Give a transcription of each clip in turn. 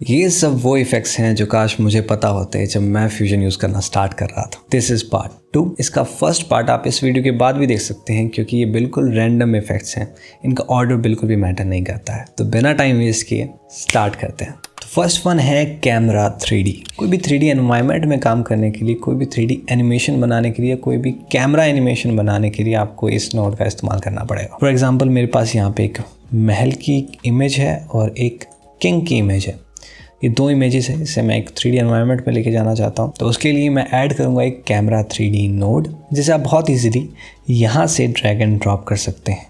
ये सब वो इफेक्ट्स हैं जो काश मुझे पता होते जब मैं फ्यूजन यूज़ करना स्टार्ट कर रहा था। This is part 2। इसका फर्स्ट पार्ट आप इस वीडियो के बाद भी देख सकते हैं क्योंकि ये बिल्कुल रैंडम इफेक्ट्स हैं, इनका ऑर्डर बिल्कुल भी मैटर नहीं करता है। तो बिना टाइम वेस्ट किए स्टार्ट करते हैं। तो फर्स्ट वन है कैमरा 3D। कोई भी 3D एनवायरनमेंट में काम करने के लिए, कोई भी 3D एनिमेशन बनाने के लिए, कोई भी कैमरा एनिमेशन बनाने के लिए आपको इस नोड का इस्तेमाल करना पड़ेगा। फॉर एग्जाम्पल मेरे पास यहाँ पे एक महल की इमेज है और एक किंग की इमेज है। ये दो इमेजेस है, इसे मैं एक 3D एनवायरनमेंट में लेके जाना चाहता हूँ। तो उसके लिए मैं ऐड करूँगा एक कैमरा 3D नोड, जिसे आप बहुत इजीली यहाँ से ड्रैग एंड ड्रॉप कर सकते हैं।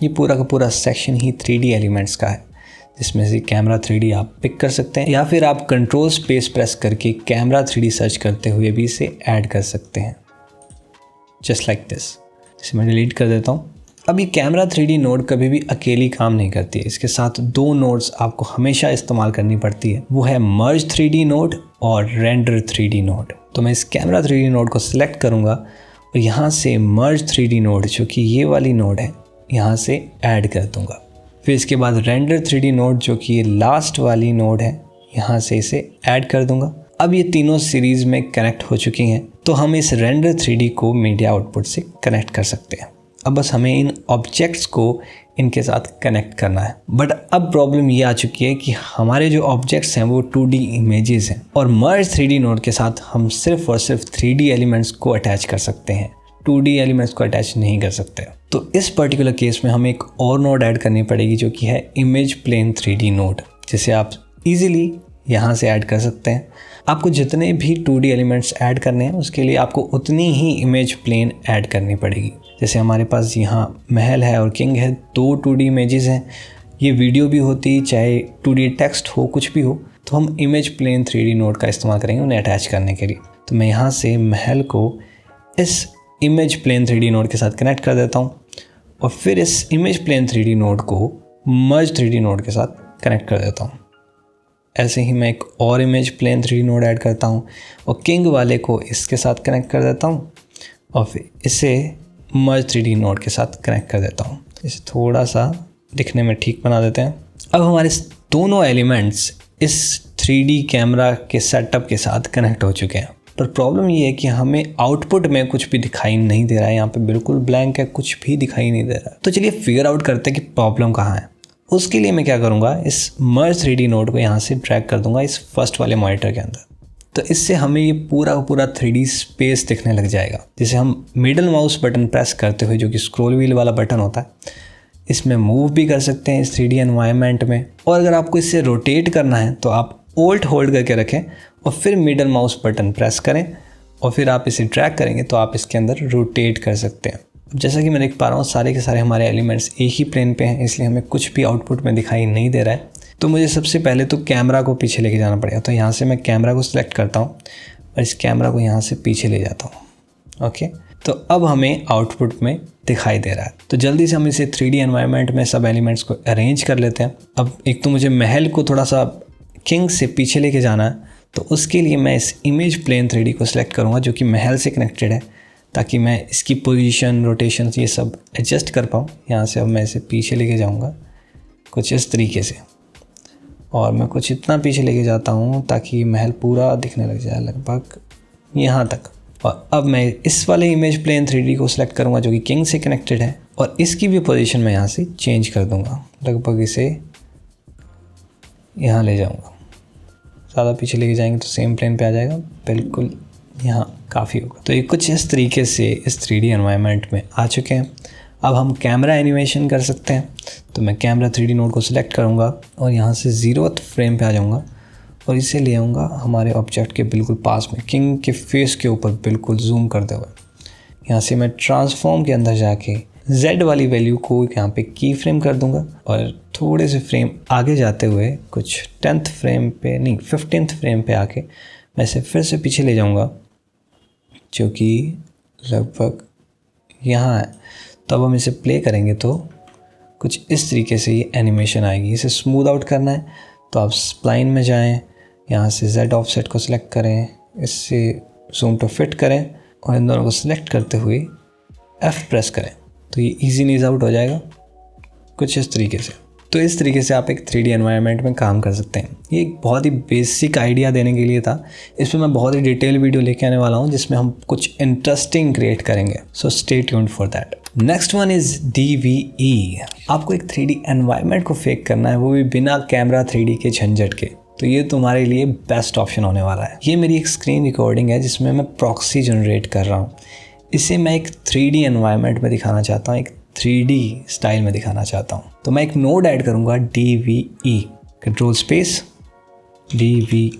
ये पूरा का पूरा सेक्शन ही 3D एलिमेंट्स का है, जिसमें से कैमरा 3D आप पिक कर सकते हैं या फिर आप कंट्रोल स्पेस प्रेस करके कैमरा 3D सर्च करते हुए भी इसे ऐड कर सकते हैं, जस्ट लाइक दिस। इसे मैं डिलीट कर देता हूँ। अब ये कैमरा 3D नोड कभी भी अकेली काम नहीं करती है, इसके साथ दो नोड्स आपको हमेशा इस्तेमाल करनी पड़ती है। वो है मर्ज 3D नोड और रेंडर 3D नोड। तो मैं इस कैमरा 3D नोड को सिलेक्ट करूँगा और यहाँ से मर्ज 3D नोड, जो कि ये वाली नोड है, यहाँ से ऐड कर दूँगा। फिर इसके बाद रेंडर 3D नोड, जो कि ये लास्ट वाली नोड है, यहाँ से इसे ऐड कर दूँगा। अब ये तीनों सीरीज़ में कनेक्ट हो चुकी हैं, तो हम इस रेंडर 3D को मीडिया आउटपुट से कनेक्ट कर सकते हैं। अब बस हमें इन ऑब्जेक्ट्स को इनके साथ कनेक्ट करना है। बट अब प्रॉब्लम ये आ चुकी है कि हमारे जो ऑब्जेक्ट्स हैं वो 2D इमेजेस हैं और मर्ज 3D नोड के साथ हम सिर्फ और सिर्फ 3D एलिमेंट्स को अटैच कर सकते हैं, 2D एलिमेंट्स को अटैच नहीं कर सकते। तो इस पर्टिकुलर केस में हमें एक और नोड ऐड करनी पड़ेगी, जो कि है इमेज प्लेन 3D नोड, जिसे आप इजीली यहाँ से ऐड कर सकते हैं। आपको जितने भी 2D एलिमेंट्स ऐड करने हैं उसके लिए आपको उतनी ही इमेज प्लेन ऐड करनी पड़ेगी। जैसे हमारे पास यहाँ महल है और किंग है, दो 2D इमेजेस हैं। ये वीडियो भी होती, चाहे 2D टेक्स्ट हो, कुछ भी हो, तो हम इमेज प्लेन 3D नोड का इस्तेमाल करेंगे उन्हें अटैच करने के लिए। तो मैं यहाँ से महल को इस इमेज प्लेन 3D नोड के साथ कनेक्ट कर देता हूँ और फिर इस इमेज प्लेन 3D नोड को मर्ज 3D नोड के साथ कनेक्ट कर देता हूँ। ऐसे ही मैं एक और image plane 3D node add करता हूँ और किंग वाले को इसके साथ कनेक्ट कर देता हूँ और फिर इसे मर्ज 3D नोड के साथ कनेक्ट कर देता हूँ। इसे थोड़ा सा दिखने में ठीक बना देते हैं। अब हमारे दोनों एलिमेंट्स इस 3D कैमरा के सेटअप के साथ कनेक्ट हो चुके हैं, पर प्रॉब्लम ये है कि हमें आउटपुट में कुछ भी दिखाई नहीं दे रहा है। यहाँ पे बिल्कुल ब्लैंक है, कुछ भी दिखाई नहीं दे रहा है। तो चलिए फिगर आउट करते हैं कि प्रॉब्लम कहाँ है। उसके लिए मैं क्या करूँगा, इस मर्ज 3D नोड को यहाँ से ड्रैग कर दूँगा इस फर्स्ट वाले मॉनिटर के अंदर। तो इससे हमें ये पूरा का पूरा 3D स्पेस दिखने लग जाएगा, जिसे हम मिडल माउस बटन प्रेस करते हुए, जो कि स्क्रॉल व्हील वाला बटन होता है, इसमें मूव भी कर सकते हैं इस 3D एनवायरनमेंट में। और अगर आपको इसे रोटेट करना है तो आप Alt होल्ड करके रखें और फिर मिडल माउस बटन प्रेस करें और फिर आप इसे ड्रैग करेंगे तो आप इसके अंदर रोटेट कर सकते हैं। जैसा कि मैं देख पा रहा हूँ सारे के सारे हमारे एलिमेंट्स एक ही प्लेन पे हैं, इसलिए हमें कुछ भी आउटपुट में दिखाई नहीं दे रहा है। तो मुझे सबसे पहले तो कैमरा को पीछे लेके जाना पड़ेगा। तो यहाँ से मैं कैमरा को सिलेक्ट करता हूँ और इस कैमरा को यहाँ से पीछे ले जाता हूँ। ओके, तो अब हमें आउटपुट में दिखाई दे रहा है। तो जल्दी से हम इसे 3D एनवायरनमेंट में सब एलिमेंट्स को अरेंज कर लेते हैं। अब एक तो मुझे महल को थोड़ा सा किंग से पीछे लेके जाना है, तो उसके लिए मैं इस इमेज प्लेन 3D को सिलेक्ट करूँगा, जो कि महल से कनेक्टेड है, ताकि मैं इसकी पोजीशन, रोटेशन, ये सब एडजस्ट कर पाऊँ। यहाँ से अब मैं इसे पीछे लेके जाऊँगा कुछ इस तरीके से, और मैं कुछ इतना पीछे लेके जाता हूँ ताकि महल पूरा दिखने लग जाए, लगभग यहाँ तक। और अब मैं इस वाले इमेज प्लेन 3D को सिलेक्ट करूँगा, जो कि किंग से कनेक्टेड है, और इसकी भी पोजीशन मैं यहाँ से चेंज कर दूँगा, लगभग इसे यहाँ ले जाऊँगा। ज़्यादा पीछे लेके जाएंगे तो सेम प्लेन पे आ जाएगा, बिल्कुल यहाँ काफ़ी होगा। तो ये कुछ इस तरीके से इस 3D एनवायरनमेंट में आ चुके हैं। अब हम कैमरा एनिमेशन कर सकते हैं। तो मैं कैमरा 3D नोड को सिलेक्ट करूँगा और यहाँ से 0th फ्रेम पे आ जाऊँगा और इसे ले आऊँगा हमारे ऑब्जेक्ट के बिल्कुल पास में, किंग के फेस के ऊपर बिल्कुल जूम करते हुए। यहाँ से मैं ट्रांसफॉर्म के अंदर जाके Z वाली वैल्यू को यहाँ पे की फ्रेम कर दूँगा और थोड़े से फ्रेम आगे जाते हुए कुछ 10th फ्रेम पे नहीं 15th फ्रेम पे आके मैं इसे फिर से पीछे ले जाऊँगा, जो कि लगभग यहाँ है। तो अब हम इसे प्ले करेंगे तो कुछ इस तरीके से ये एनिमेशन आएगी। इसे स्मूथ आउट करना है तो आप स्प्लाइन में जाएं, यहाँ से Z ऑफसेट को सिलेक्ट करें, इससे जूम टू फिट करें और इन दोनों को सिलेक्ट करते हुए F प्रेस करें, तो ये इजी नीज आउट हो जाएगा कुछ इस तरीके से। तो इस तरीके से आप एक 3D एनवायरनमेंट में काम कर सकते हैं। ये एक बहुत ही बेसिक आइडिया देने के लिए था। इस पर मैं बहुत ही डिटेल वीडियो लेके आने वाला हूँ जिसमें हम कुछ इंटरेस्टिंग क्रिएट करेंगे। So stay tuned for that. Next one is DVE। आपको एक 3D एनवायरनमेंट को फेक करना है, वो भी बिना कैमरा 3D के झंझट के। तो ये तुम्हारे लिए बेस्ट ऑप्शन होने वाला है। ये मेरी एक स्क्रीन रिकॉर्डिंग है जिसमें मैं प्रॉक्सी जनरेट कर रहा हूँ। इसे मैं एक 3D एनवायरनमेंट में दिखाना चाहता हूँ, एक 3D स्टाइल में दिखाना चाहता हूँ। तो मैं एक नोड ऐड करूँगा DVE, control space DVE,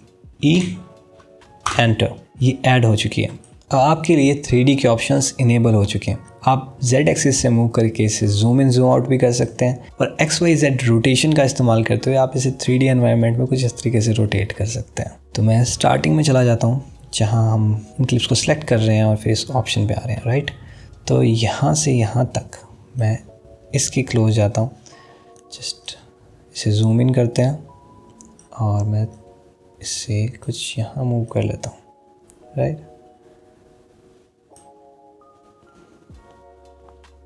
enter. ये ऐड हो चुकी है। अब आपके लिए 3D के ऑप्शंस इनेबल हो चुके हैं। आप Z एक्सिस से मूव करके इसे जूम इन जूम आउट भी कर सकते हैं और XYZ रोटेशन का इस्तेमाल करते हुए आप इसे 3D एनवायरनमेंट में कुछ इस तरीके से रोटेट कर सकते हैं। तो मैं स्टार्टिंग में चला जाता हूँ जहाँ हम इन क्लिप्स को सिलेक्ट कर रहे हैं और फिर इस ऑप्शन पे आ रहे हैं, राइट। तो यहाँ से यहाँ तक मैं इसके क्लोज जाता हूँ, जस्ट इसे जूम इन करते हैं और मैं इससे कुछ यहाँ मूव कर लेता हूँ, राइट।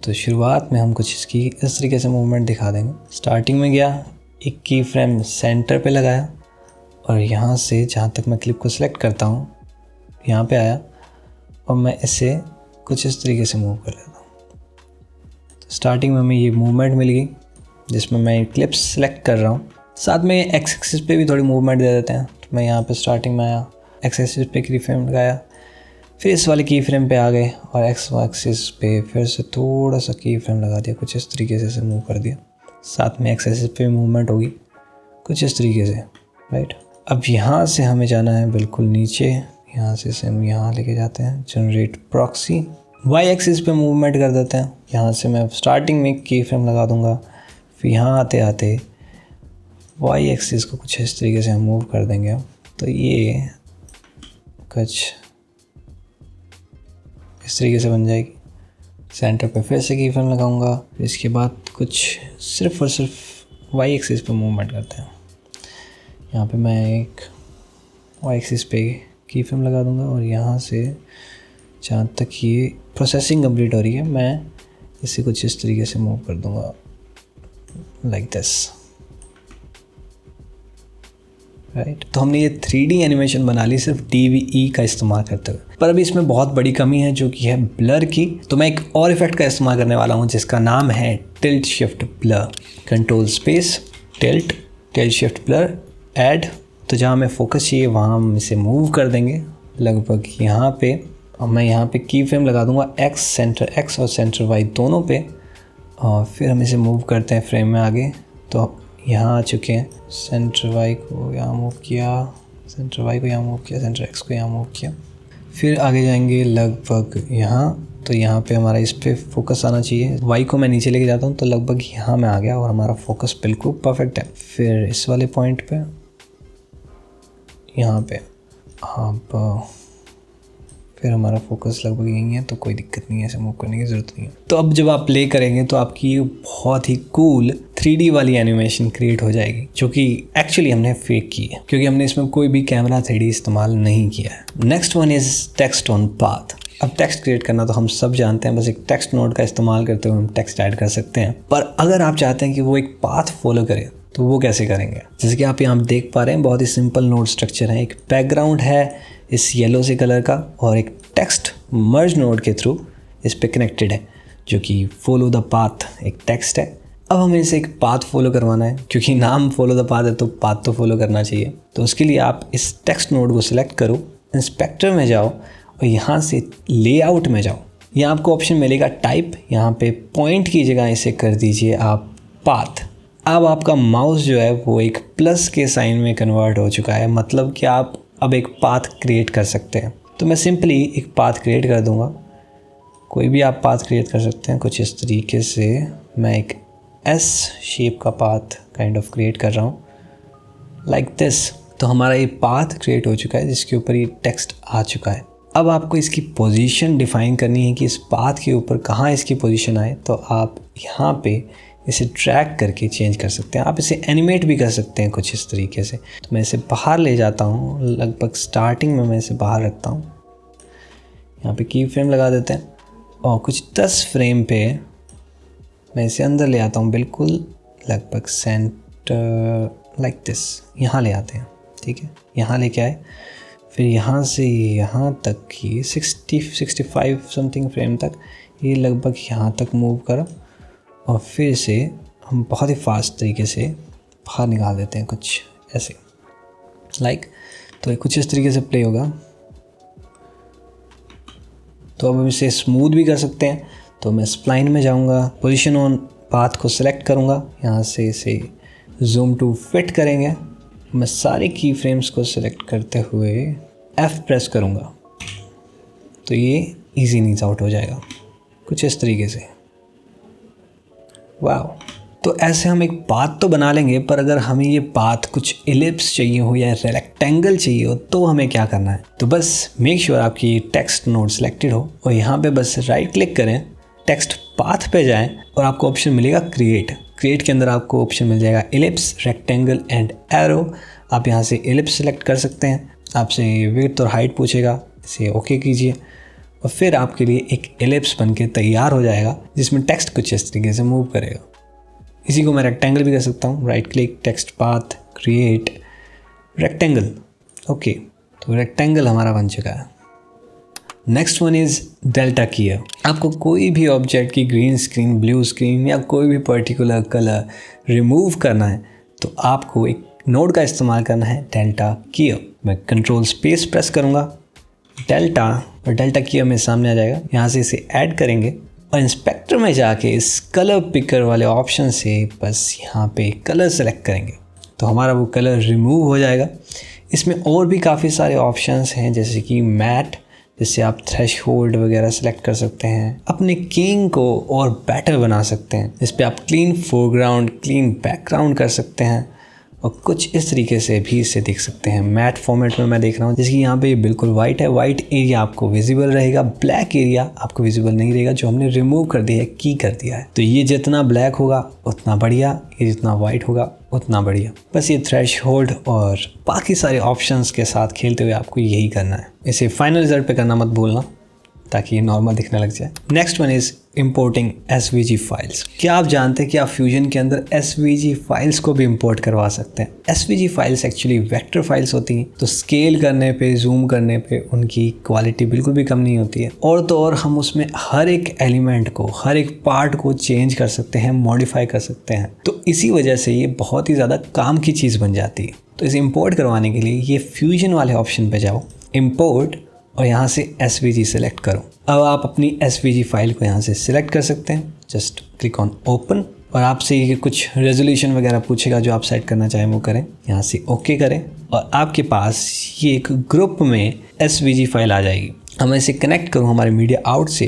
तो शुरुआत में हम कुछ इसकी इस तरीके से मूवमेंट दिखा देंगे। स्टार्टिंग में गया, एक की फ्रेम सेंटर पे लगाया और यहाँ से जहाँ तक मैं क्लिप को सिलेक्ट करता हूँ यहाँ पे आया और मैं इसे कुछ इस तरीके से मूव कर लेता हूँ। तो स्टार्टिंग में हमें ये मूवमेंट मिल गई जिसमें मैं क्लिप्स सेलेक्ट कर रहा हूँ। साथ में एक्स एक्सिस पे भी थोड़ी मूवमेंट दे देते हैं। तो मैं यहाँ पे स्टार्टिंग में आया, एक्स एक्सिस पे की फ्रेम लगाया, फिर इस वाले की फ्रेम पे आ गए और एक्स एक्सिस पे फिर से थोड़ा सा की फ्रेम लगा दिया, कुछ इस तरीके से मूव कर दिया। साथ में एक्स एक्सिस पे मूवमेंट होगी कुछ इस तरीके से, राइट। अब यहाँ से हमें जाना है बिल्कुल नीचे, यहाँ से हम यहाँ लेके जाते हैं जनरेट प्रॉक्सी। वाई एक्सिस पे मूवमेंट कर देते हैं। यहाँ से मैं स्टार्टिंग में की फ्रेम लगा दूँगा, फिर यहाँ आते आते वाई एक्सिस को कुछ इस तरीके से हम मूव कर देंगे। तो ये कुछ इस तरीके से बन जाएगी। सेंटर पे फिर से की फ्रेम लगाऊंगा, फिर इसके बाद कुछ सिर्फ और सिर्फ वाई एक्सिस पे मूवमेंट करते हैं। यहाँ पे मैं एक वाई एक्सिस पे की फ्रेम लगा दूंगा और यहाँ से जहाँ तक ये प्रोसेसिंग कंप्लीट हो रही है मैं इसे कुछ इस तरीके से मूव कर दूंगा, लाइक दिस, राइट। तो हमने ये 3D एनिमेशन बना ली सिर्फ DVE का इस्तेमाल करते हुए। पर अभी इसमें बहुत बड़ी कमी है जो कि है ब्लर की। तो मैं एक और इफेक्ट का इस्तेमाल करने वाला हूँ जिसका नाम है tilt shift blur. Control space tilt shift blur, add. तो जहाँ हमें फोकस चाहिए वहाँ हम इसे मूव कर देंगे लगभग यहाँ पे। और मैं यहाँ पे की फ्रेम लगा दूँगा एक्स, सेंटर एक्स और सेंटर वाई दोनों पे, और फिर हम इसे मूव करते हैं फ्रेम में आगे। तो यहाँ आ चुके हैं, सेंटर वाई को यहाँ मूव किया, सेंटर वाई को यहाँ मूव किया, सेंटर एक्स को यहाँ मूव किया, फिर आगे जाएंगे लगभग यहाँ। तो यहाँ पे हमारा इस पे फोकस आना चाहिए। वाई को मैं नीचे लेके जाता हूँ तो लगभग यहाँ में आ गया और हमारा फोकस बिल्कुल परफेक्ट है। फिर इस वाले पॉइंट पे यहाँ पे अब फिर हमारा फोकस लगभग यहीं है, तो कोई दिक्कत नहीं है, ऐसे मूव करने की ज़रूरत नहीं है। तो अब जब आप प्ले करेंगे तो आपकी बहुत ही कूल 3D वाली एनिमेशन क्रिएट हो जाएगी जो कि एक्चुअली हमने फेक की है क्योंकि हमने इसमें कोई भी कैमरा 3D इस्तेमाल नहीं किया है। Next one is text on path. अब टेक्स्ट क्रिएट करना तो हम सब जानते हैं, बस एक टेक्स्ट नोड का इस्तेमाल करते हुए हम टेक्स्ट ऐड कर सकते हैं। पर अगर आप चाहते हैं कि वो एक पाथ फॉलो करे तो वो कैसे करेंगे? जैसे कि आप यहाँ देख पा रहे हैं बहुत ही सिंपल नोड स्ट्रक्चर है। एक बैकग्राउंड है इस येलो से कलर का और एक टेक्स्ट मर्ज नोड के थ्रू इस पे कनेक्टेड है जो कि फॉलो द पाथ एक टेक्स्ट है। अब हमें इसे एक पाथ फॉलो करवाना है क्योंकि नाम फॉलो द पाथ है तो पाथ तो फॉलो करना चाहिए। तो उसके लिए आप इस टेक्स्ट नोड को सिलेक्ट करो, इंस्पेक्टर में जाओ और यहाँ से लेआउट में जाओ। यहाँ आपको ऑप्शन मिलेगा टाइप, यहाँ पे पॉइंट की जगह इसे कर दीजिए आप पाथ। अब आपका माउस जो है वो एक प्लस के साइन में कन्वर्ट हो चुका है, मतलब कि आप अब एक पाथ क्रिएट कर सकते हैं। तो मैं सिंपली एक पाथ क्रिएट कर दूंगा, कोई भी आप पाथ क्रिएट कर सकते हैं कुछ इस तरीके से। मैं एक एस शेप का पाथ काइंड ऑफ क्रिएट कर रहा हूँ लाइक दिस। तो हमारा ये पाथ क्रिएट हो चुका है जिसके ऊपर ये टेक्स्ट आ चुका है। अब आपको इसकी पोजीशन डिफाइन करनी है कि इस पाथ के ऊपर कहाँ इसकी पोजीशन आए। तो आप यहाँ पे इसे ट्रैक करके चेंज कर सकते हैं। आप इसे एनिमेट भी कर सकते हैं कुछ इस तरीके से। तो मैं इसे बाहर ले जाता हूँ, लगभग स्टार्टिंग में मैं इसे बाहर रखता हूँ। यहाँ पे की फ्रेम लगा देते हैं और कुछ 10 फ्रेम पे मैं इसे अंदर ले आता हूँ, बिल्कुल लगभग सेंटर लाइक दिस, यहाँ ले आते हैं, ठीक है, यहाँ लेके आए, फिर यहाँ से यहाँ तक की 60-65 समथिंग फ्रेम तक, ये लगभग यहाँ तक मूव करो और फिर से हम बहुत ही फास्ट तरीके से बाहर निकाल देते हैं कुछ ऐसे लाइक। तो ये कुछ इस तरीके से प्ले होगा। तो अब हम इसे स्मूथ भी कर सकते हैं। तो मैं स्प्लाइन में जाऊंगा, पोजीशन ऑन पाथ को सिलेक्ट करूंगा, यहाँ से इसे जूम टू फिट करेंगे। मैं सारे की फ्रेम्स को सिलेक्ट करते हुए F प्रेस करूंगा तो ये इजी नीज आउट हो जाएगा कुछ इस तरीके से। वाह, तो ऐसे हम एक पाथ तो बना लेंगे, पर अगर हमें ये पाथ कुछ एलिप्स चाहिए हो या रेक्टेंगल चाहिए हो तो हमें क्या करना है? तो बस मेक श्योर आपकी टेक्स्ट नोड सिलेक्टेड हो और यहाँ पे बस राइट क्लिक करें, टेक्स्ट पाथ पे जाएं और आपको ऑप्शन मिलेगा क्रिएट के अंदर आपको ऑप्शन मिल जाएगा एलिप्स, रेक्टेंगल एंड एरो। आप यहाँ से एलिप्स सेलेक्ट कर सकते हैं। आपसे विड्थ और हाइट पूछेगा, इसे ओके कीजिए और फिर आपके लिए एक एलिप्स बन के तैयार हो जाएगा जिसमें टेक्स्ट कुछ इस तरीके से मूव करेगा। इसी को मैं रेक्टेंगल भी कर सकता हूँ, right click, text path, create rectangle. Okay, तो रेक्टेंगल हमारा बन चुका है। Next one is delta keyer. आपको कोई भी ऑब्जेक्ट की ग्रीन स्क्रीन, ब्लू स्क्रीन या कोई भी पर्टिकुलर कलर रिमूव करना है तो आपको एक नोड का इस्तेमाल करना है, डेल्टा कीयर। मैं कंट्रोल स्पेस प्रेस करूँगा, डेल्टा, और डेल्टा कीयर में सामने आ जाएगा। यहाँ से इसे ऐड करेंगे और इंस्पेक्टर में जाके इस कलर पिकर वाले ऑप्शन से बस यहाँ पे कलर सेलेक्ट करेंगे तो हमारा वो कलर रिमूव हो जाएगा। इसमें और भी काफ़ी सारे ऑप्शंस हैं जैसे कि मैट, जिससे आप थ्रेशहोल्ड वगैरह सेलेक्ट कर सकते हैं, अपने किंग को और बेटर बना सकते हैं। इस पर आप क्लीन फोरग्राउंड, क्लीन बैकग्राउंड कर सकते हैं और कुछ इस तरीके से भी इसे देख सकते हैं। मैट फॉर्मेट में मैं देख रहा हूँ, जैसे कि यहाँ पे बिल्कुल वाइट है, वाइट एरिया आपको विजिबल रहेगा, ब्लैक एरिया आपको विजिबल नहीं रहेगा, जो हमने रिमूव कर दिया है, की कर दिया है। तो ये जितना ब्लैक होगा उतना बढ़िया, ये जितना वाइट होगा उतना बढ़िया। बस ये थ्रेशहोल्ड और बाकी सारे ऑप्शंस के साथ खेलते हुए आपको यही करना है। इसे फाइनल रिजल्ट पे करना मत भूलना ताकि ये नॉर्मल दिखने लग जाए। Next one is importing SVG files. क्या आप जानते हैं कि आप फ्यूजन के अंदर SVG फाइल्स को भी इंपोर्ट करवा सकते हैं? SVG files actually vector files होती हैं, तो स्केल करने पे, जूम करने पे उनकी क्वालिटी बिल्कुल भी कम नहीं होती है। और तो और हम उसमें हर एक एलिमेंट को, हर एक पार्ट को चेंज कर सकते हैं, मॉडिफाई कर सकते हैं। तो इसी वजह से ये बहुत ही ज़्यादा काम की चीज़ बन जाती है। तो इसे इंपोर्ट करवाने के लिए ये फ्यूजन वाले ऑप्शन पे जाओ, इंपोर्ट, और यहाँ से SVG सेलेक्ट करो। अब आप अपनी SVG फाइल को यहाँ से सिलेक्ट कर सकते हैं, जस्ट क्लिक ऑन ओपन, और आपसे ये कुछ रेजोल्यूशन वगैरह पूछेगा, जो आप सेट करना चाहें वो करें, यहाँ से ओके करें और आपके पास ये एक ग्रुप में SVG फाइल आ जाएगी। अब मैं इसे कनेक्ट करूँ हमारे मीडिया आउट से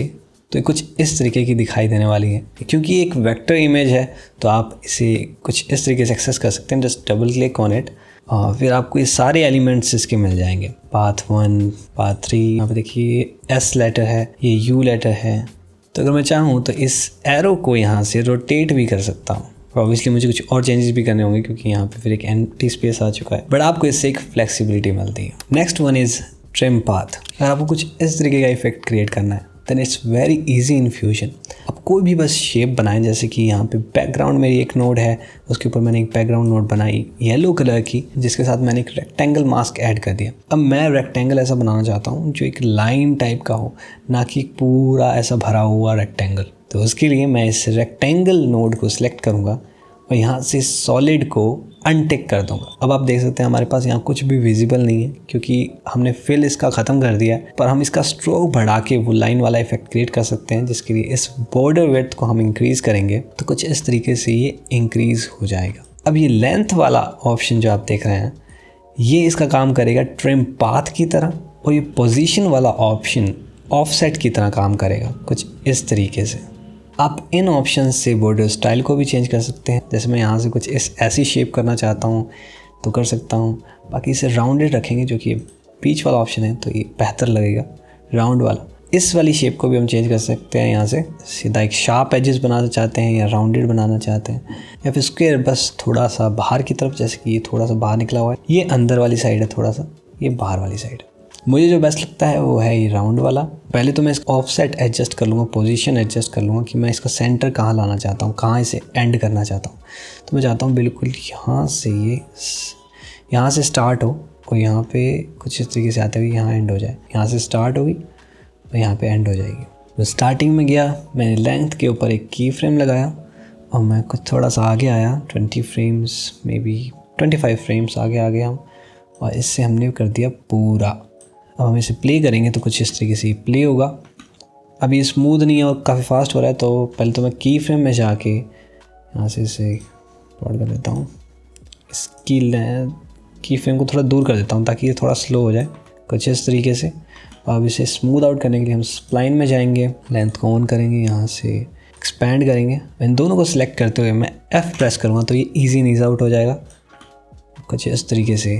तो ये कुछ इस तरीके की दिखाई देने वाली है। क्योंकि एक वेक्टर इमेज है तो आप इसे कुछ इस तरीके से एक्सेस कर सकते हैं। Just double click on it और फिर आपको ये सारे एलिमेंट्स इसके मिल जाएंगे। पाथ 1, पाथ 3, यहाँ पे देखिए S लेटर है, ये U लेटर है। तो अगर मैं चाहूँ तो इस एरो को यहाँ से रोटेट भी कर सकता हूँ। ऑब्वियसली मुझे कुछ और चेंजेस भी करने होंगे क्योंकि यहाँ पे फिर एक एम्प्टी स्पेस आ चुका है, बट आपको इससे एक फ्लेक्सिबिलिटी मिलती है। Next one is trim path. अगर आपको कुछ इस तरीके का इफेक्ट क्रिएट करना है then it's very easy in fusion. आप कोई भी बस शेप बनाएं, जैसे कि यहाँ पे बैकग्राउंड मेरी एक नोड है, उसके ऊपर मैंने एक बैकग्राउंड नोड बनाई येलो कलर की, जिसके साथ मैंने एक रेक्टेंगल मास्क ऐड कर दिया। अब मैं रेक्टेंगल ऐसा बनाना चाहता हूँ जो एक लाइन टाइप का हो, ना कि पूरा ऐसा भरा हुआ रेक्टेंगल। तो उसके लिए मैं इस रेक्टेंगल नोड को सिलेक्ट करूँगा और यहाँ से सॉलिड को अनटिक कर दूंगा। अब आप देख सकते हैं हमारे पास यहाँ कुछ भी विजिबल नहीं है क्योंकि हमने फिल इसका ख़त्म कर दिया है, पर हम इसका स्ट्रोक बढ़ा के वो लाइन वाला इफेक्ट क्रिएट कर सकते हैं, जिसके लिए इस बॉर्डर विड्थ को हम इंक्रीज़ करेंगे तो कुछ इस तरीके से ये इंक्रीज़ हो जाएगा। अब ये लेंथ वाला ऑप्शन जो आप देख रहे हैं ये इसका काम करेगा ट्रिम पाथ की तरह, और ये पोजीशन वाला ऑप्शन ऑफसेट की तरह काम करेगा कुछ इस तरीके से। आप इन ऑप्शन से बॉर्डर स्टाइल को भी चेंज कर सकते हैं। जैसे मैं यहाँ से कुछ ऐसी शेप करना चाहता हूँ तो कर सकता हूँ। बाकी इसे राउंडेड रखेंगे, जो कि बीच वाला ऑप्शन है तो ये बेहतर लगेगा राउंड वाला। इस वाली शेप को भी हम चेंज कर सकते हैं। यहाँ से सीधा एक शार्प एजेस बनाना चाहते हैं या राउंडेड बनाना चाहते हैं, या फिर स्क्वायर बस थोड़ा सा बाहर की तरफ, जैसे कि ये थोड़ा सा बाहर निकला हुआ है, ये अंदर वाली साइड है, थोड़ा सा ये बाहर वाली साइड है। मुझे जो बेस्ट लगता है वो है ये राउंड वाला। पहले तो मैं इसका ऑफसेट एडजस्ट कर लूँगा, पोजीशन एडजस्ट कर लूँगा कि मैं इसका सेंटर कहाँ लाना चाहता हूँ, कहाँ इसे एंड करना चाहता हूँ। तो मैं चाहता हूँ बिल्कुल यहाँ से ये यहाँ से स्टार्ट हो और यहाँ पे कुछ इस तरीके से आते हुए यहाँ एंड हो जाए। यहाँ से स्टार्ट होगी और यहाँ पे एंड हो जाएगी। तो स्टार्टिंग में गया, मैंने लेंथ के ऊपर एक की फ्रेम लगाया और मैं कुछ थोड़ा सा आगे आया, 20 फ्रेम्स मे बी 25 फ्रेम्स आगे आ गया हम, और इससे हमने कर दिया पूरा। अब हम इसे प्ले करेंगे तो कुछ इस तरीके से प्ले होगा। अब ये स्मूथ नहीं है और काफ़ी फास्ट हो रहा है, तो पहले तो मैं की फ्रेम में जाके यहाँ से इसे प्लॉट कर देता हूँ। इसकी की फ्रेम को थोड़ा दूर कर देता हूँ ताकि ये थोड़ा स्लो हो जाए, कुछ इस तरीके से। अब इसे स्मूथ आउट करने के लिए हम स्प्लाइन में जाएंगे, लेंथ को ऑन करेंगे, यहाँ से एक्सपैंड करेंगे। इन दोनों को सिलेक्ट करते हुए मैं F प्रेस करूँगा तो ये ईजी नीज आउट हो जाएगा। कुछ इस तरीके से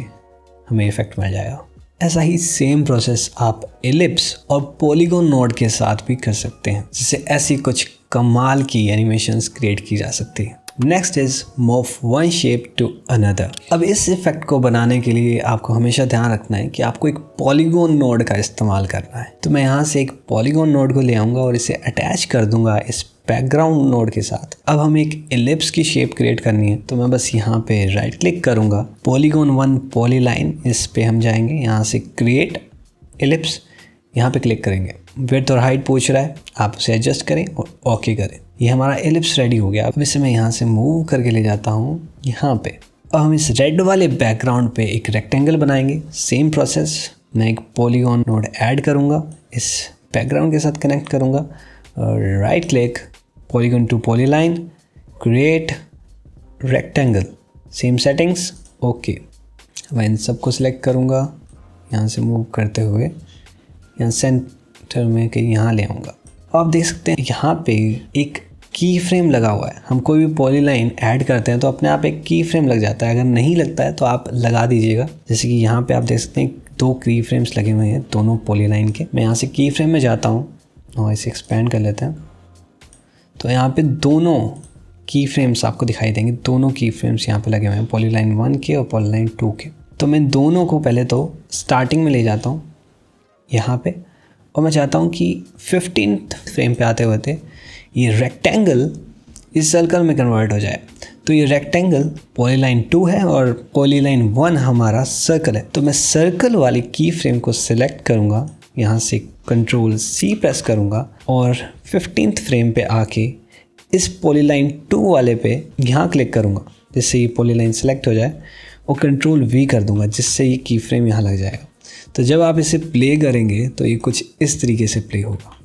हमें इफेक्ट मिल जाएगा। ऐसा ही सेम प्रोसेस आप एलिप्स और पॉलीगॉन नोड के साथ भी कर सकते हैं, जिससे ऐसी कुछ कमाल की एनिमेशंस क्रिएट की जा सकती है। Next is move one shape to another. अब इस इफेक्ट को बनाने के लिए आपको हमेशा ध्यान रखना है कि आपको एक पॉलीगॉन नोड का इस्तेमाल करना है। तो मैं यहाँ से एक पॉलीगॉन नोड को ले आऊँगा और इसे अटैच कर दूंगा इस बैकग्राउंड नोड के साथ। अब हम एक एलिप्स की शेप क्रिएट करनी है, तो मैं बस यहाँ पे राइट क्लिक करूँगा, पॉलीगॉन वन पॉलीलाइन, इस पे हम जाएंगे, यहाँ से क्रिएट एलिप्स, यहाँ पे क्लिक करेंगे। विड्थ और हाइट पूछ रहा है, आप उसे एडजस्ट करें और ओके करें। ये हमारा एलिप्स रेडी हो गया। अब इसे मैं यहाँ से मूव करके ले जाता हूँ यहाँ पे। अब हम इस रेड वाले बैकग्राउंड पे एक रेक्टेंगल बनाएंगे। सेम प्रोसेस, मैं एक पॉलीगॉन नोड ऐड करूँगा, इस बैकग्राउंड के साथ कनेक्ट करूँगा, और right click, polygon to polyline, create rectangle, same settings, okay. मैं इन सबको सिलेक्ट करूँगा, यहाँ से मूव करते हुए यहाँ सेंटर में कहीं यहाँ ले आऊँगा। आप देख सकते हैं यहाँ पे एक की फ्रेम लगा हुआ है। हम कोई भी पॉलीलाइन ऐड करते हैं तो अपने आप एक की फ्रेम लग जाता है। अगर नहीं लगता है तो आप लगा दीजिएगा। जैसे कि यहाँ पे आप देख सकते हैं 2 की फ्रेम्स लगे हुए हैं दोनों पॉलीलाइन के। मैं यहाँ से की फ्रेम में जाता हूँ और इसे एक्सपेंड कर लेते हैं, तो यहाँ पे दोनों की फ्रेम्स आपको दिखाई देंगे। दोनों की फ्रेम्स यहाँ पे लगे हुए हैं, पॉलीलाइन 1 के और पॉलीलाइन 2 के। तो मैं दोनों को पहले तो स्टार्टिंग में ले जाता हूँ यहाँ पे, और मैं चाहता हूँ कि 15th फ्रेम पे आते हुए ये रेक्टेंगल इस सर्कल में कन्वर्ट हो जाए। तो ये रेक्टेंगल पॉलीलाइन 2 है और पॉलीलाइन 1 हमारा सर्कल है। तो मैं सर्कल वाली की फ्रेम को सिलेक्ट करूँगा, यहाँ से कंट्रोल C प्रेस करूँगा और 15th फ्रेम पे आके इस पॉलीलाइन 2 वाले पे यहाँ क्लिक करूँगा, जिससे ये पॉलीलाइन सेलेक्ट हो जाए, और कंट्रोल V कर दूँगा, जिससे ये की फ्रेम यहाँ लग जाएगा। तो जब आप इसे प्ले करेंगे तो ये कुछ इस तरीके से प्ले होगा,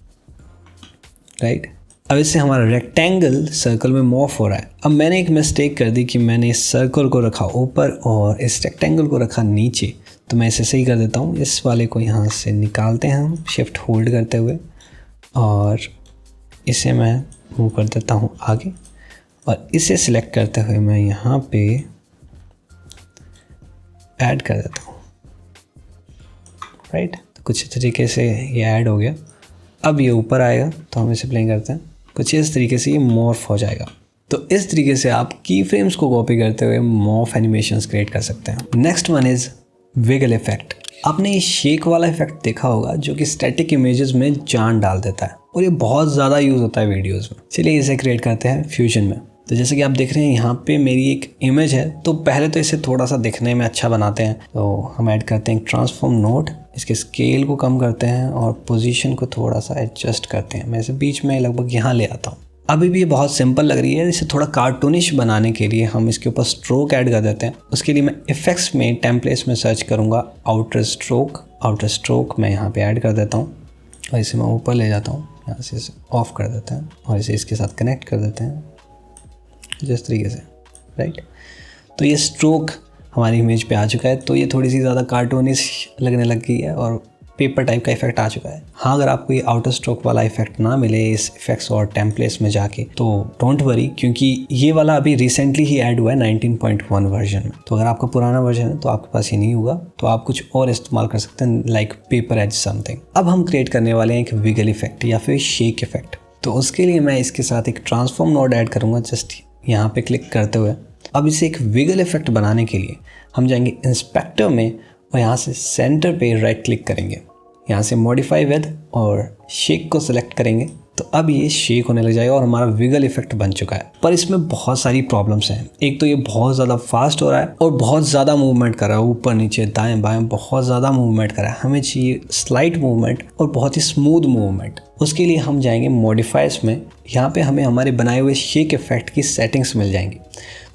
राइट। अब इससे हमारा रेक्टेंगल सर्कल में मॉर्फ हो रहा है। अब मैंने एक मिस्टेक कर दी कि मैंने इस सर्कल को रखा ऊपर और इस रेक्टेंगल को रखा नीचे। तो मैं इसे सही कर देता हूँ। इस वाले को यहाँ से निकालते हैं हम शिफ्ट होल्ड करते हुए, और इसे मैं मूव कर देता हूँ आगे, और इसे सिलेक्ट करते हुए मैं यहाँ पे ऐड कर देता हूँ, राइट। तो कुछ तरीके से ये ऐड हो गया। अब ये ऊपर आएगा तो हम इसे प्ले करते हैं, कुछ इस तरीके से ये मॉर्फ हो जाएगा। तो इस तरीके से आप की फ्रेम्स को कॉपी करते हुए मॉर्फ एनिमेशंस क्रिएट कर सकते हैं। Next one is wiggle effect. आपने ये शेक वाला इफेक्ट देखा होगा जो कि स्टैटिक इमेजेस में जान डाल देता है, और ये बहुत ज़्यादा यूज़ होता है वीडियोज़ में। चलिए इसे क्रिएट करते हैं फ्यूजन में। तो जैसे कि आप देख रहे हैं यहाँ पे मेरी एक इमेज है, तो पहले तो इसे थोड़ा सा दिखने में अच्छा बनाते हैं। तो हम ऐड करते हैं ट्रांसफॉर्म नोड, इसके स्केल को कम करते हैं और पोजीशन को थोड़ा सा एडजस्ट करते हैं। मैं इसे बीच में लगभग यहाँ ले आता हूँ। अभी भी ये बहुत सिंपल लग रही है। इसे थोड़ा कार्टूनिश बनाने के लिए हम इसके ऊपर स्ट्रोक ऐड कर देते हैं। उसके लिए मैं इफेक्ट्स में टेम्पलेट्स में सर्च करूँगा आउटर स्ट्रोक। आउटर स्ट्रोक मैं यहाँ पे ऐड कर देता हूँ और इसे मैं ऊपर ले जाता हूँ, यहाँ से इसे ऑफ कर देते हैं और इसे इसके साथ कनेक्ट कर देते हैं जिस तरीके से, राइट। तो ये स्ट्रोक हमारी इमेज पे आ चुका है। तो ये थोड़ी सी ज़्यादा कार्टूनिश लगने लग गई है और पेपर टाइप का इफेक्ट आ चुका है। हाँ, अगर आपको ये आउटर स्ट्रोक वाला इफेक्ट ना मिले इस इफेक्ट्स और टेम्पलेट्स में जाके, तो डोंट वरी, क्योंकि ये वाला अभी रिसेंटली ही ऐड हुआ है 19.1 वर्जन में। तो अगर आपका पुराना वर्जन है तो आपके पास ये नहीं होगा, तो आप कुछ और इस्तेमाल कर सकते हैं, लाइक पेपर एज समथिंग। अब हम क्रिएट करने वाले हैं एक विगल इफेक्ट या फिर शेक इफेक्ट। तो उसके लिए मैं इसके साथ एक ट्रांसफॉर्म नोड ऐड करूँगा, जस्ट यहाँ पे क्लिक करते हुए। अब इसे एक विगल इफेक्ट बनाने के लिए हम जाएंगे इंस्पेक्टर में और यहाँ से सेंटर पे राइट क्लिक करेंगे, यहाँ से मॉडिफाई विद और शेक को सिलेक्ट करेंगे तो अब ये शेक होने लग जाएगा और हमारा विगल इफेक्ट बन चुका है। पर इसमें बहुत सारी प्रॉब्लम्स हैं। एक तो ये बहुत ज़्यादा फास्ट हो रहा है और बहुत ज़्यादा मूवमेंट कर रहा है, ऊपर नीचे दाएं बाएं बहुत ज़्यादा मूवमेंट कर रहा है। हमें चाहिए स्लाइट मूवमेंट और बहुत ही स्मूथ मूवमेंट। उसके लिए हम जाएंगे मॉडिफायर्स में, यहाँ पे हमें हमारे बनाए हुए शेक इफेक्ट की सेटिंग्स मिल जाएंगी।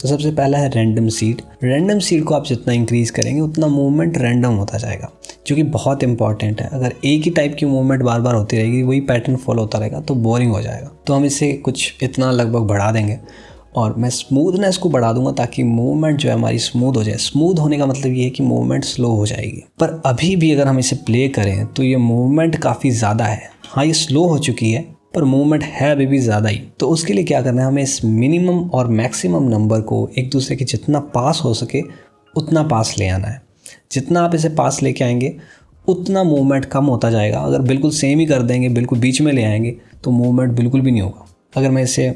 तो सबसे पहला है रैंडम सीड। रैंडम सीड को आप जितना इंक्रीज़ करेंगे उतना मूवमेंट रैंडम होता जाएगा, जो कि बहुत इंपॉर्टेंट है। अगर एक ही टाइप की मूवमेंट बार बार होती रहेगी, वही पैटर्न फॉलो होता रहेगा तो बोरिंग हो जाएगा। तो हम इसे कुछ इतना लगभग बढ़ा देंगे और मैं स्मूथनेस को बढ़ा दूंगा ताकि मूवमेंट जो है हमारी स्मूथ हो जाए। स्मूथ होने का मतलब ये है कि मूवमेंट स्लो हो जाएगी। पर अभी भी अगर हम इसे प्ले करें तो ये मूवमेंट काफ़ी ज़्यादा है। हाँ, ये स्लो हो चुकी है पर मूवमेंट है अभी भी ज़्यादा ही। तो उसके लिए क्या करना है, हमें इस मिनिमम और मैक्सिमम नंबर को एक दूसरे के जितना पास हो सके उतना पास ले आना है। जितना आप इसे पास लेके आएंगे उतना मूवमेंट कम होता जाएगा। अगर बिल्कुल सेम ही कर देंगे, बिल्कुल बीच में ले आएंगे तो मूवमेंट बिल्कुल भी नहीं होगा। अगर मैं इसे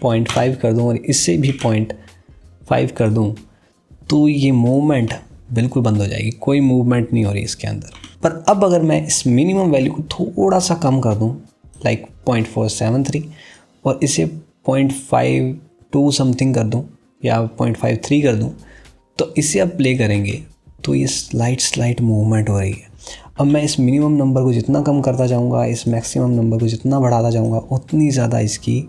0.5 कर दूं और इससे भी 0.5 कर दूं तो ये मूवमेंट बिल्कुल बंद हो जाएगी, कोई मूवमेंट नहीं हो रही इसके अंदर। पर अब अगर मैं इस मिनिमम वैल्यू को थोड़ा सा कम कर दूं, लाइक 0.473 और इसे 0.52 समथिंग कर दूं या 0.53 कर दूं, तो इसे अब प्ले करेंगे तो ये स्लाइट मूवमेंट हो रही है। अब मैं इस मिनिमम नंबर को जितना कम करता जाऊंगा, इस मैक्सिमम नंबर को जितना बढ़ाता जाऊंगा, उतनी ज़्यादा इसकी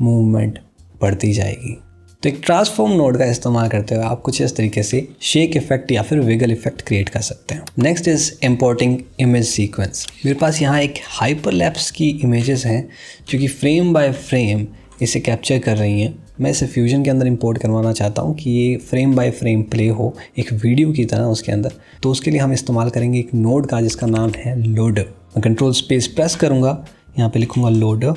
मूवमेंट बढ़ती जाएगी। तो एक ट्रांसफॉर्म नोड का इस्तेमाल करते हुए आप कुछ इस तरीके से शेक इफेक्ट या फिर विगल इफेक्ट क्रिएट कर सकते हैं। Next is importing image sequence. मेरे पास यहाँ एक हाइपरलैप्स की इमेजेस हैं जो कि फ्रेम बाय फ्रेम इसे कैप्चर कर रही हैं। मैं इसे फ्यूजन के अंदर इंपोर्ट करवाना चाहता हूँ कि ये फ्रेम बाय फ्रेम प्ले हो एक वीडियो की तरह उसके अंदर। तो उसके लिए हम इस्तेमाल करेंगे एक नोड का जिसका नाम है लोडर। मैं कंट्रोल स्पेस प्रेस करूँगा, यहाँ पे लिखूँगा लोडर,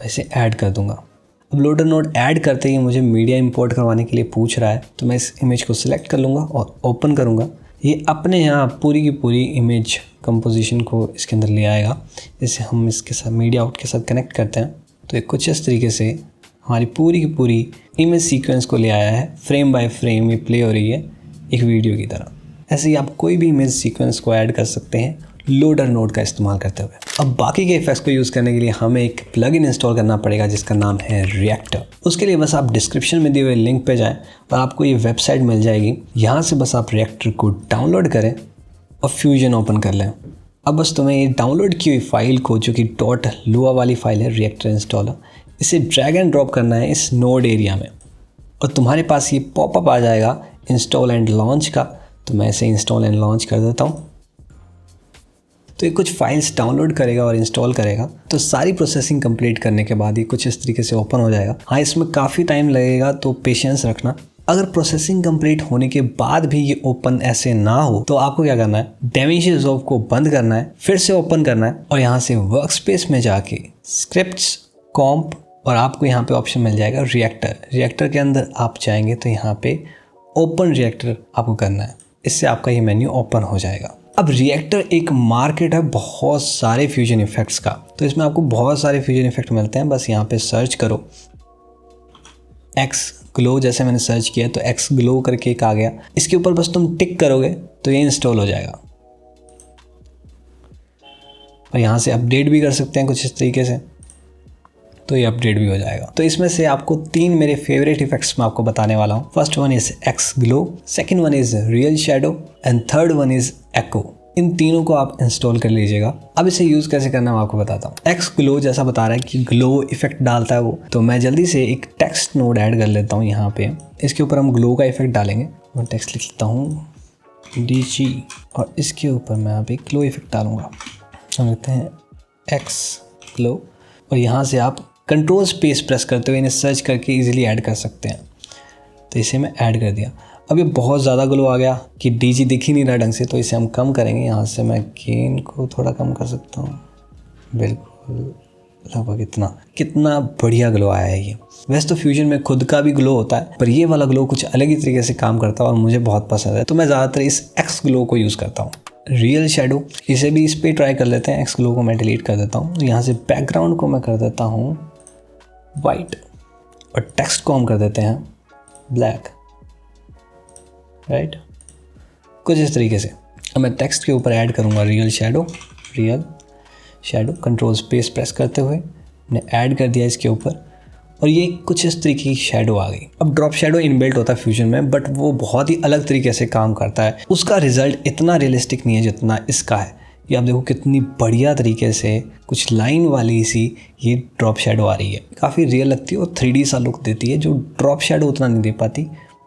इसे ऐड कर दूँगा। अब लोडर नोड ऐड करते ही मुझे मीडिया इंपोर्ट करवाने के लिए पूछ रहा है, तो मैं इस इमेज को सिलेक्ट कर लूँगा और ओपन करूँगा। ये अपने यहाँ पूरी की पूरी इमेज कंपोजिशन को इसके अंदर ले आएगा। जैसे हम इसके साथ मीडिया आउट के साथ कनेक्ट करते हैं तो एक कुछ इस तरीके से हमारी पूरी की पूरी इमेज सीक्वेंस को ले आया है। फ्रेम बाय फ्रेम ये प्ले हो रही है एक वीडियो की तरह। ऐसे ही आप कोई भी इमेज सीक्वेंस को ऐड कर सकते हैं लोडर नोड का इस्तेमाल करते हुए। अब बाकी के इफेक्ट्स को यूज़ करने के लिए हमें एक प्लगइन इंस्टॉल करना पड़ेगा जिसका नाम है रिएक्टर। उसके लिए बस आप डिस्क्रिप्शन में दिए हुए लिंक पे जाएं और आपको ये वेबसाइट मिल जाएगी। यहाँ से बस आप रिएक्टर को डाउनलोड करें और फ्यूजन ओपन कर लें। अब बस तुम्हें ये डाउनलोड की हुई फाइल को, जो कि .lua वाली फाइल है रिएक्टर इंस्टॉलर, इसे ड्रैग एंड ड्रॉप करना है इस नोड एरिया में और तुम्हारे पास ये पॉपअप आ जाएगा इंस्टॉल एंड लॉन्च का। तो मैं इसे इंस्टॉल एंड लॉन्च कर देता हूँ। तो ये कुछ फाइल्स डाउनलोड करेगा और इंस्टॉल करेगा। तो सारी प्रोसेसिंग कंप्लीट करने के बाद ये कुछ इस तरीके से ओपन हो जाएगा। हाँ, इसमें काफ़ी टाइम लगेगा तो पेशेंस रखना। अगर प्रोसेसिंग कंप्लीट होने के बाद भी ये ओपन ऐसे ना हो तो आपको क्या करना है, DaVinci Resolve को बंद करना है, फिर से ओपन करना है और यहाँ से वर्कस्पेस में जाके स्क्रिप्ट्स, कॉम्प और आपको यहाँ पे ऑप्शन मिल जाएगा रिएक्टर। रिएक्टर के अंदर आप जाएंगे तो यहाँ पे ओपन रिएक्टर आपको करना है। इससे आपका ये मेन्यू ओपन हो जाएगा। अब रिएक्टर एक मार्केट है बहुत सारे फ्यूजन इफेक्ट्स का। तो इसमें आपको बहुत सारे फ्यूजन इफेक्ट मिलते हैं। बस यहाँ पे सर्च करो एक्स ग्लो, जैसे मैंने सर्च किया तो एक्स ग्लो करके एक आ गया। इसके ऊपर बस तुम टिक करोगे तो ये इंस्टॉल हो जाएगा। और यहाँ से अपडेट भी कर सकते हैं कुछ इस तरीके से, तो ये अपडेट भी हो जाएगा। तो इसमें से आपको 3 मेरे फेवरेट इफेक्ट्स मैं आपको बताने वाला हूँ। First one is X glow, second one is real shadow and third one is echo. इन तीनों को आप इंस्टॉल कर लीजिएगा। अब इसे यूज़ कैसे करना है मैं आपको बताता हूँ। एक्स ग्लो जैसा बता रहा है कि ग्लो इफेक्ट डालता है वो, तो मैं जल्दी से एक टेक्स्ट नोड ऐड कर लेता हूँ यहाँ पे। इसके ऊपर हम ग्लो का इफेक्ट डालेंगे। मैं टेक्स्ट लिख लेता हूँ DG और इसके ऊपर मैं यहाँ पे ग्लो इफेक्ट डालूंगा। हम लिखते हैं एक्स ग्लो और यहाँ से आप कंट्रोल स्पेस प्रेस करते हुए इन्हें सर्च करके इजीली ऐड कर सकते हैं। तो इसे मैं ऐड कर दिया। अब ये बहुत ज़्यादा ग्लो आ गया कि DG दिख ही नहीं रहा ढंग से, तो इसे हम कम करेंगे। यहाँ से मैं गेन को थोड़ा कम कर सकता हूँ, बिल्कुल लगभग कितना बढ़िया ग्लो आया है ये। वैसे तो फ्यूजन में खुद का भी ग्लो होता है, पर ये वाला ग्लो कुछ अलग ही तरीके से काम करता है और मुझे बहुत पसंद है। तो मैं ज़्यादातर इस एक्स ग्लो को यूज़ करता हूँ। रियल शैडो, इसे भी इस पर ट्राई कर लेते हैं। एक्स ग्लो को मैं डिलीट कर देता हूँ। यहाँ से बैकग्राउंड को मैं कर देता हूँ वाइट और टेक्स्ट को हम कर देते हैं ब्लैक, राइट। कुछ इस तरीके से। अब मैं टेक्स्ट के ऊपर ऐड करूँगा real shadow, control space press करते हुए मैंने ऐड कर दिया इसके ऊपर, और ये कुछ इस तरीके की शेडो आ गई। अब ड्रॉप शेडो इनबिल्ट होता है फ्यूजन में, बट वो बहुत ही अलग तरीके से काम करता है। उसका रिजल्ट इतना रियलिस्टिक नहीं है जितना इसका है। ये आप देखो कितनी बढ़िया तरीके से कुछ लाइन वाली सी ये ड्रॉप शेडो आ रही है, काफ़ी रियल लगती है और 3D सा लुक देती है, जो ड्रॉप शेडो उतना नहीं दे पाती,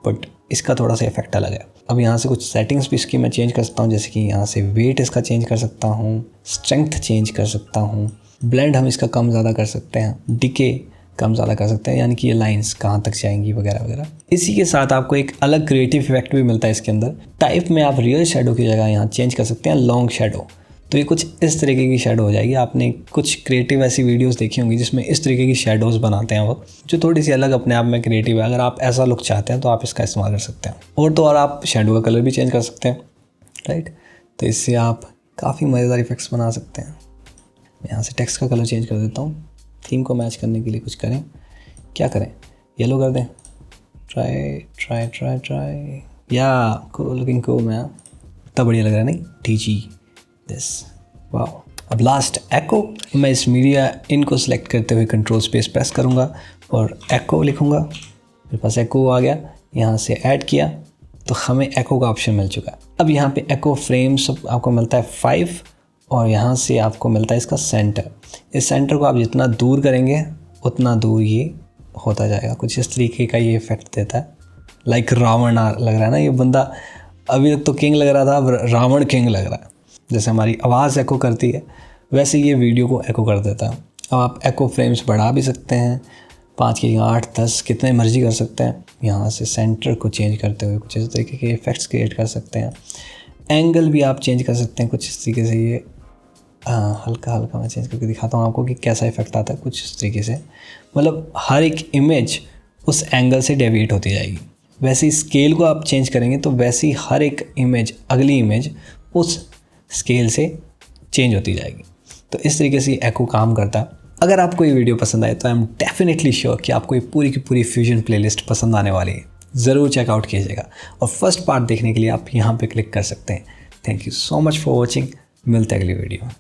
बट इसका थोड़ा सा इफेक्ट अलग है। अब यहाँ से कुछ सेटिंग्स भी इसकी मैं चेंज कर सकता हूँ, जैसे कि यहाँ से वेट इसका चेंज कर सकता हूँ, स्ट्रेंथ चेंज कर सकता हूँ, ब्लेंड हम इसका कम ज़्यादा कर सकते हैं, डिके कम ज़्यादा कर सकते हैं, यानी कि ये लाइंस कहाँ तक जाएंगी वगैरह वगैरह। इसी के साथ आपको एक अलग क्रिएटिव इफेक्ट भी मिलता है इसके अंदर। टाइप में आप रियल शेडो की जगह यहाँ चेंज कर सकते हैं लॉन्ग शेडो, तो ये कुछ इस तरीके की शेडो हो जाएगी। आपने कुछ क्रिएटिव ऐसी वीडियोस देखी होंगी जिसमें इस तरीके की शेडोज़ बनाते हैं वो, जो थोड़ी सी अलग अपने आप में क्रिएटिव है। अगर आप ऐसा लुक चाहते हैं तो आप इसका इस्तेमाल कर सकते हैं। और तो और आप शेडो का कलर भी चेंज कर सकते हैं, राइट। तो इससे आप काफ़ी मज़ेदार इफेक्ट्स बना सकते हैं। मैं यहाँ से टेक्स्ट का कलर चेंज कर देता हूँ, थीम को मैच करने के लिए कुछ करें, क्या करें, येलो कर दें, ट्राई या कूल लुकिंग कूल मैन, इतना बढ़िया लग रहा है नहीं, TG दिस, वाह। अब लास्ट एको, मैं इस मीडिया इनको सेलेक्ट करते हुए कंट्रोल स्पेस प्रेस करूँगा और एको लिखूँगा, मेरे पास एको आ गया। यहाँ से ऐड किया तो हमें एको का ऑप्शन मिल चुका है। अब यहाँ पे एको फ्रेम्स आपको मिलता है 5, और यहाँ से आपको मिलता है इसका सेंटर। इस सेंटर को आप जितना दूर करेंगे उतना दूर ये होता जाएगा। कुछ इस तरीके का ये इफेक्ट देता है, लाइक रावण लग रहा है ना ये बंदा, अभी तक तो किंग लग रहा था, अब रावण किंग लग रहा है। जैसे हमारी आवाज़ एको करती है वैसे ये वीडियो को एको कर देता है। अब आप एको फ्रेम्स बढ़ा भी सकते हैं, 5 की 8, 10 कितने मर्जी कर सकते हैं। यहाँ से सेंटर को चेंज करते हुए कुछ इस तरीके के इफ़ेक्ट्स क्रिएट कर सकते हैं। एंगल भी आप चेंज कर सकते हैं कुछ इस तरीके से। ये हल्का मैं चेंज करके दिखाता हूँ आपको कि कैसा इफेक्ट आता है कुछ इस तरीके से। मतलब हर एक इमेज उस एंगल से डेविएट होती जाएगी। वैसे ही स्केल को आप चेंज करेंगे तो वैसे ही हर एक इमेज, अगली इमेज उस स्केल से चेंज होती जाएगी। तो इस तरीके से एको काम करता है। अगर आपको ये वीडियो पसंद आए तो आई एम डेफिनेटली श्योर कि आपको ये पूरी की पूरी फ्यूजन प्लेलिस्ट पसंद आने वाली है। ज़रूर चेकआउट कीजिएगा और फर्स्ट पार्ट देखने के लिए आप यहाँ पे क्लिक कर सकते हैं। Thank you so much for watching. मिलते हैं अगली वीडियो में।